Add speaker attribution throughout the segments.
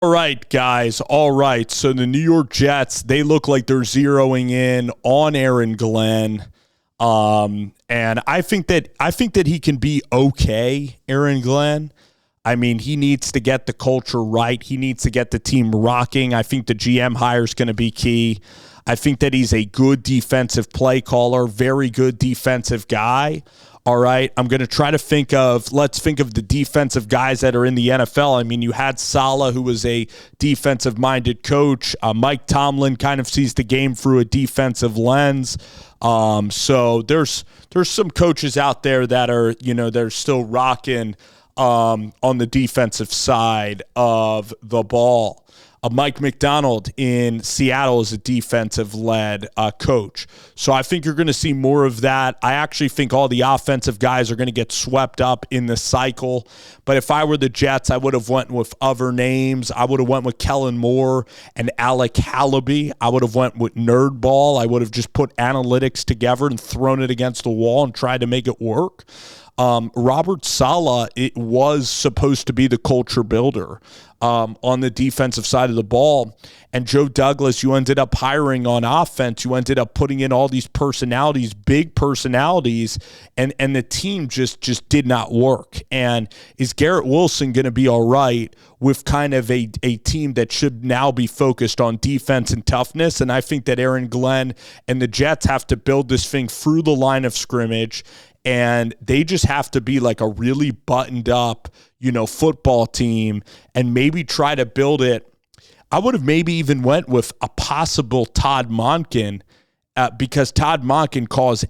Speaker 1: All right, guys. All right. So the New York Jets, they look like they're zeroing in on Aaron Glenn. And I think that he can be okay, Aaron Glenn. I mean, he needs to get the culture right. He needs to get the team rocking. I think the GM hire is going to be key. I think that he's a good defensive play caller, very good defensive guy. All right, I'm going to try to let's think of the defensive guys that are in the NFL. I mean, you had Saleh, who was a defensive-minded coach. Mike Tomlin kind of sees the game through a defensive lens. So there's some coaches out there that are, they're still rocking on the defensive side of the ball. Mike McDonald in Seattle is a defensive-led coach. So I think you're going to see more of that. I actually think all the offensive guys are going to get swept up in the cycle. But if I were the Jets, I would have went with other names. I would have went with Kellen Moore and Alec Hallaby. I would have went with Nerdball. I would have just put analytics together and thrown it against the wall and tried to make it work. Robert Saleh, it was supposed to be the culture builder on the defensive side of the ball. And Joe Douglas, you ended up hiring on offense. You ended up putting in all these personalities, big personalities, and the team just did not work. And is Garrett Wilson going to be all right with kind of a team that should now be focused on defense and toughness? And I think that Aaron Glenn and the Jets have to build this thing through the line of scrimmage. And they just have to be like a really buttoned up, football team and maybe try to build it. I would have maybe even went with a possible Todd Monken because Todd Monken calls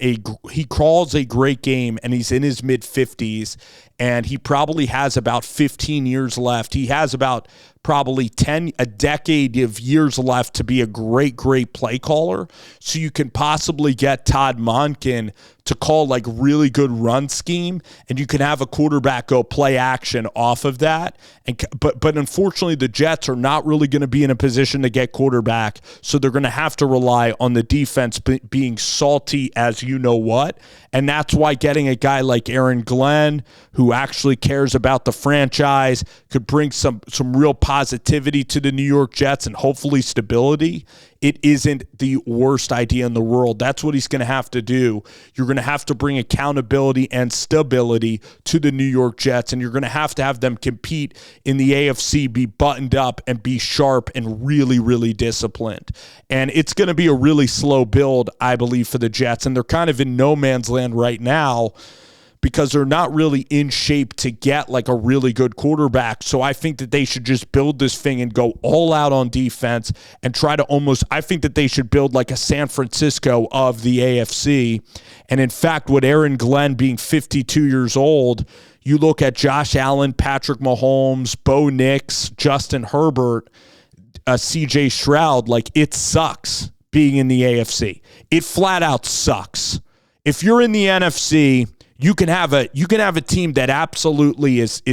Speaker 1: a great game and he's in his mid-50s and he probably has about 15 years left. He has about probably a decade of years left to be a great play caller. So you can possibly get Todd Monken to call like really good run scheme, and you can have a quarterback go play action off of that. But unfortunately, the Jets are not really going to be in a position to get quarterback, so they're going to have to rely on the defense being salty as you know what. And that's why getting a guy like Aaron Glenn, who actually cares about the franchise, could bring some real positivity to the New York Jets and hopefully stability. It isn't the worst idea in the world. That's what he's going to have to do. You're going to have to bring accountability and stability to the New York Jets, and you're going to have them compete in the AFC, be buttoned up, and be sharp and really, really disciplined. And it's going to be a really slow build, I believe, for the Jets, and they're kind of in no man's land right now because they're not really in shape to get like a really good quarterback. So I think that they should just build this thing and go all out on defense and try to I think that they should build like a San Francisco of the AFC. And in fact, with Aaron Glenn being 52 years old, you look at Josh Allen, Patrick Mahomes, Bo Nix, Justin Herbert, CJ Stroud, like it sucks being in the AFC. It flat out sucks. If you're in the NFC, you can have a team that absolutely has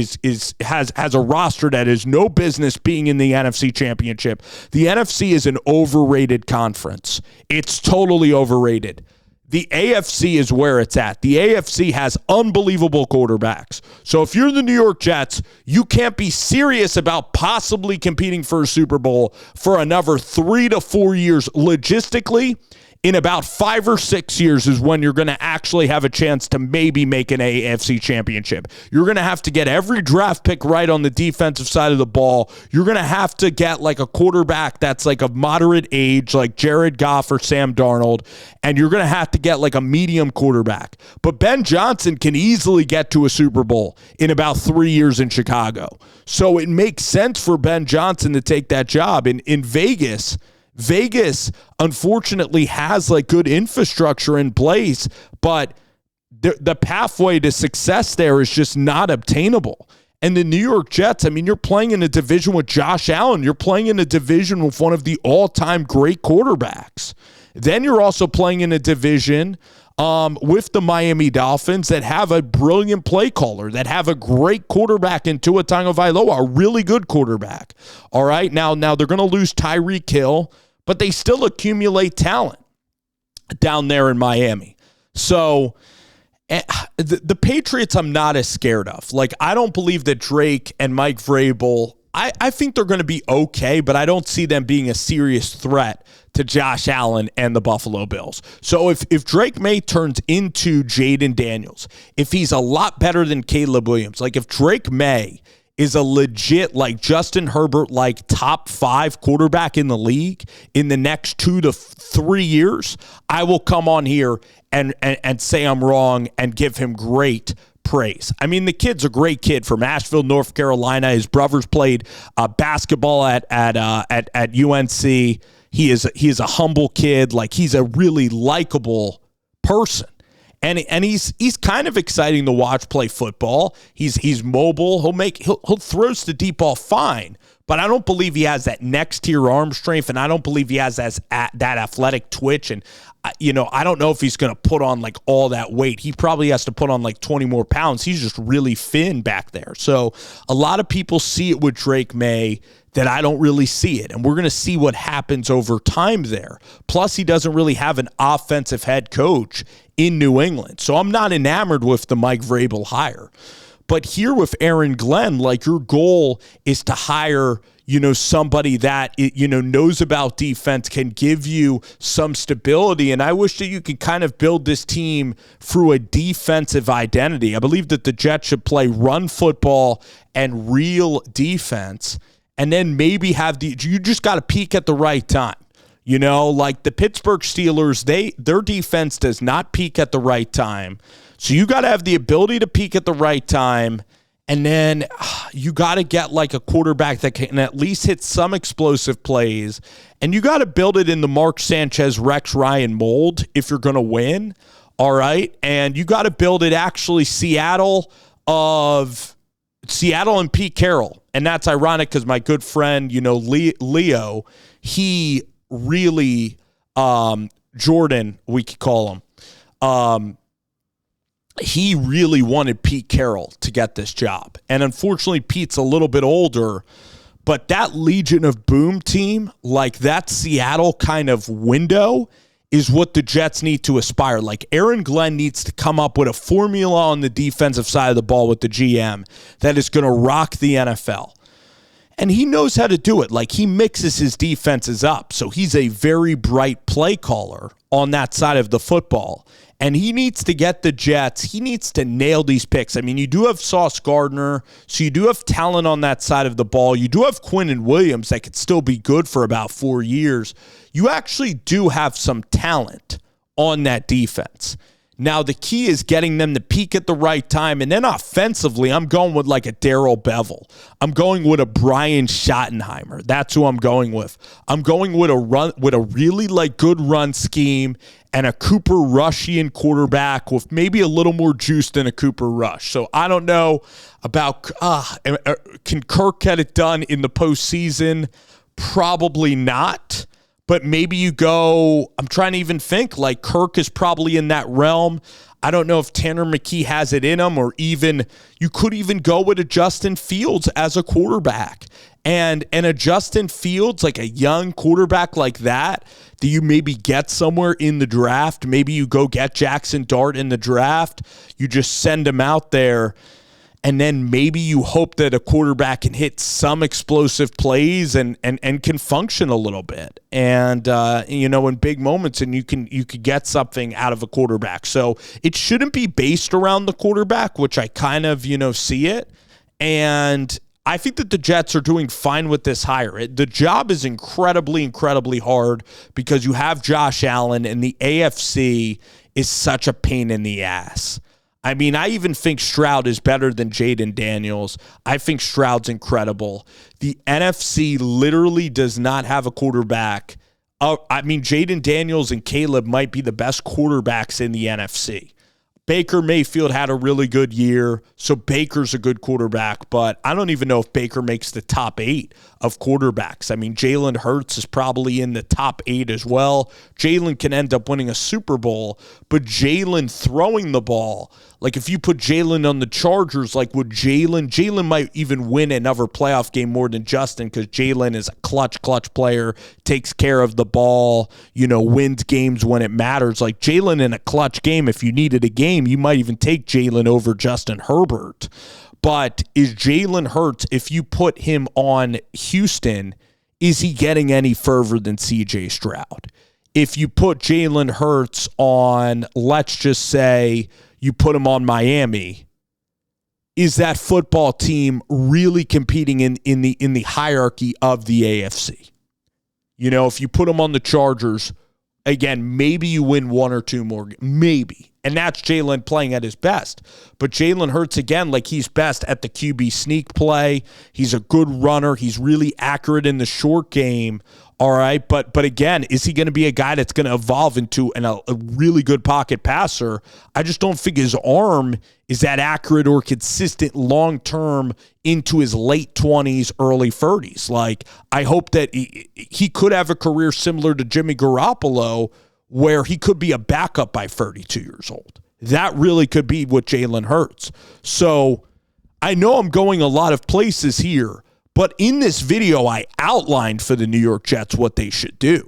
Speaker 1: a roster that has no business being in the NFC Championship. The NFC is an overrated conference. It's totally overrated. The AFC is where it's at. The AFC has unbelievable quarterbacks. So if you're the New York Jets, you can't be serious about possibly competing for a Super Bowl for another 3 to 4 years. Logistically, in about 5 or 6 years is when you're going to actually have a chance to maybe make an AFC championship. You're going to have to get every draft pick right on the defensive side of the ball. You're going to have to get like a quarterback that's like of moderate age, like Jared Goff or Sam Darnold, and you're going to have to get like a medium quarterback. But Ben Johnson can easily get to a Super Bowl in about 3 years in Chicago. So it makes sense for Ben Johnson to take that job. In Vegas, unfortunately, has like good infrastructure in place, but the pathway to success there is just not obtainable. And the New York Jets, I mean, you're playing in a division with Josh Allen. You're playing in a division with one of the all-time great quarterbacks. Then you're also playing in a division with the Miami Dolphins that have a brilliant play caller, that have a great quarterback in Tua Tagovailoa, a really good quarterback. All right, now they're going to lose Tyreek Hill, but they still accumulate talent down there in Miami. So the Patriots I'm not as scared of. Like, I don't believe that Drake and Mike Vrabel, I think they're going to be okay, but I don't see them being a serious threat to Josh Allen and the Buffalo Bills. So if Drake May turns into Jaden Daniels, if he's a lot better than Caleb Williams, like if Drake May is a legit, like Justin Herbert, like top 5 quarterback in the league in the next 2 to 3 years, I will come on here and say I'm wrong and give him great praise. I mean, the kid's a great kid from Asheville, North Carolina. His brothers played basketball at UNC. He is a humble kid. Like, he's a really likable person. And he's kind of exciting to watch play football. He's mobile. He'll throw the deep ball fine, but I don't believe he has that next tier arm strength, and I don't believe he has that athletic twitch. And I don't know if he's going to put on like all that weight. He probably has to put on like 20 more pounds. He's just really thin back there. So a lot of people see it with Drake May that I don't really see it. And we're going to see what happens over time there. Plus, he doesn't really have an offensive head coach in New England. So I'm not enamored with the Mike Vrabel hire. But here with Aaron Glenn, like, your goal is to hire, somebody that, knows about defense, can give you some stability. And I wish that you could kind of build this team through a defensive identity. I believe that the Jets should play run football and real defense. And then maybe you just got to peak at the right time. Like the Pittsburgh Steelers, their defense does not peak at the right time. So you got to have the ability to peak at the right time. And then you got to get like a quarterback that can at least hit some explosive plays. And you got to build it in the Mark Sanchez, Rex Ryan mold if you're going to win. All right. And you got to build it actually Seattle and Pete Carroll. And that's ironic because my good friend, Leo, he really, Jordan, we could call him, he really wanted Pete Carroll to get this job. And unfortunately, Pete's a little bit older, but that Legion of Boom team, like that Seattle kind of window, is what the Jets need to aspire. Like, Aaron Glenn needs to come up with a formula on the defensive side of the ball with the GM that is going to rock the NFL. And he knows how to do it. Like, he mixes his defenses up. So he's a very bright play caller on that side of the football. And he needs to get the Jets. He needs to nail these picks. I mean, you do have Sauce Gardner, so you do have talent on that side of the ball. You do have Quinnen Williams that could still be good for about 4 years. You actually do have some talent on that defense. Now, the key is getting them to peak at the right time. And then offensively, I'm going with like a Darrell Bevel. I'm going with a Brian Schottenheimer. That's who I'm going with. I'm going with a really like good run scheme and a Cooper Rushian quarterback with maybe a little more juice than a Cooper Rush. So I don't know about can Kirk get it done in the postseason? Probably not. But maybe you go, I'm trying to even think, like Kirk is probably in that realm. I don't know if Tanner McKee has it in him, or even you could even go with a Justin Fields as a quarterback. And a Justin Fields, like a young quarterback like that you maybe get somewhere in the draft. Maybe you go get Jackson Dart in the draft. You just send him out there. And then maybe you hope that a quarterback can hit some explosive plays and can function a little bit. And, in big moments, and you could get something out of a quarterback. So it shouldn't be based around the quarterback, which I kind of, see it. And I think that the Jets are doing fine with this hire. The job is incredibly, incredibly hard because you have Josh Allen, and the AFC is such a pain in the ass. I mean, I even think Stroud is better than Jaden Daniels. I think Stroud's incredible. The NFC literally does not have a quarterback. Jaden Daniels and Caleb might be the best quarterbacks in the NFC. Baker Mayfield had a really good year, so Baker's a good quarterback, but I don't even know if Baker makes the top 8 of quarterbacks. I mean, Jalen Hurts is probably in the top 8 as well. Jalen can end up winning a Super Bowl, but Jalen throwing the ball, like if you put Jalen on the Chargers, like would Jalen might even win another playoff game more than Justin, because Jalen is a clutch player, takes care of the ball, wins games when it matters. Like Jalen in a clutch game, if you needed a game, you might even take Jalen over Justin Herbert. But is Jalen Hurts, if you put him on Houston, is he getting any further than CJ Stroud? If you put Jalen Hurts on, let's just say you put him on Miami, is that football team really competing in the hierarchy of the AFC? You know, if you put him on the Chargers, again, maybe you win one or two more, maybe. And that's Jalen playing at his best. But Jalen Hurts, again, like he's best at the QB sneak play. He's a good runner. He's really accurate in the short game. All right. But again, is he going to be a guy that's going to evolve into a really good pocket passer? I just don't think his arm is that accurate or consistent long-term into his late 20s, early 30s. Like, I hope that he could have a career similar to Jimmy Garoppolo, where he could be a backup by 32 years old. That really could be what Jalen Hurts. So I know I'm going a lot of places here, but in this video, I outlined for the New York Jets what they should do.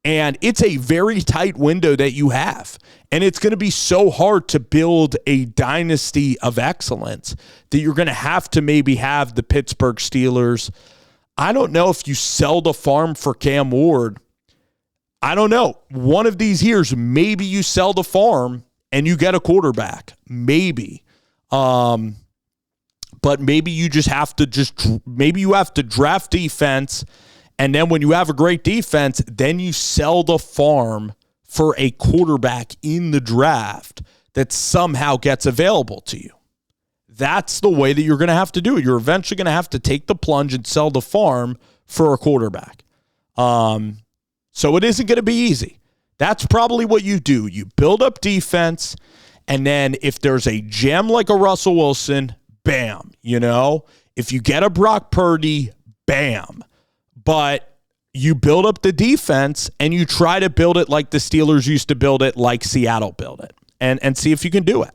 Speaker 1: And it's a very tight window that you have. And it's going to be so hard to build a dynasty of excellence that you're going to have to maybe have the Pittsburgh Steelers. I don't know if you sell the farm for Cam Ward. I don't know. One of these years, maybe you sell the farm and you get a quarterback. Maybe. But maybe you just have to maybe you have to draft defense, and then when you have a great defense, then you sell the farm for a quarterback in the draft that somehow gets available to you. That's the way that you're going to have to do it. You're eventually going to have to take the plunge and sell the farm for a quarterback. So it isn't going to be easy. That's probably what you do. You build up defense, and then if there's a gem like a Russell Wilson, bam, you know? If you get a Brock Purdy, bam. But you build up the defense, and you try to build it like the Steelers used to build it, like Seattle built it, and see if you can do it.